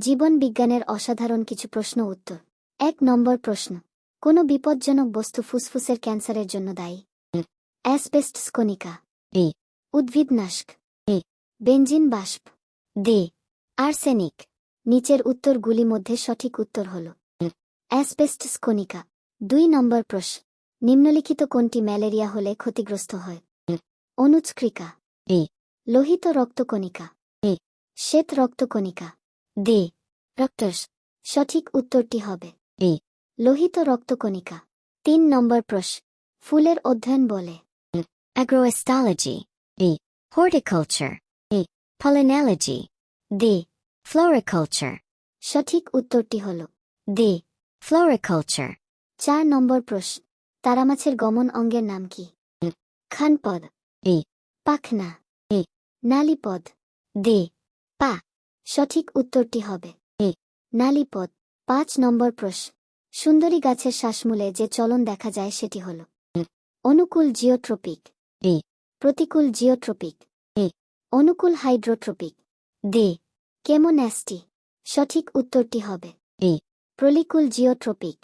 জীবন বিজ্ঞানের অসাধারণ কিছু প্রশ্ন উত্তর। ১ নম্বর প্রশ্ন, কোন বিপজ্জনক বস্তু ফুসফুসের ক্যান্সারের জন্য দায়ী? অ্যাসবেস্টস কণিকা, বি উদ্ভিদনাশক, এ বেনজিন বাষ্প, ডি আর্সেনিক। নিচের উত্তরগুলি মধ্যে সঠিক উত্তর হল অ্যাসবেস্টস কণিকা। ২ নম্বর প্রশ্ন, নিম্নলিখিত কোনটি ম্যালেরিয়া হলে ক্ষতিগ্রস্ত হয়? অনুৎস্ক্রিকা, বি লোহিত রক্তকণিকা, এ শ্বেত রক্তকণিকা, ডি রক্তস। সঠিক উত্তরটি হবে বি লোহিত রক্তকণিকা। ৩ নম্বর প্রশ্ন, ফুলের অধ্যয়ন বলে? agroastrology, বি horticulture, এ pollinology, ডি floriculture, সঠিক উত্তরটি হল ডি floriculture, ৪ নম্বর প্রশ্ন, তারামাছের গমন অঙ্গের নাম কি? খানপদ, বি পাখনা, এ নালীপদ, ডি পা। সঠিক উত্তরটি হবে এ নালীপদ। ৫ নম্বর প্রশ্ন, সুন্দরী গাছের শ্বাসমূলে যে চলন দেখা যায় সেটি হল অনুকূল জিওট্রপিক, বি প্রতিকূল জিওট্রপিক, এ অনুকূল হাইড্রোট্রপিক, ডি কেমোন্যাস্টি। সঠিক উত্তরটি হবে বি প্রলিকুল জিওট্রপিক।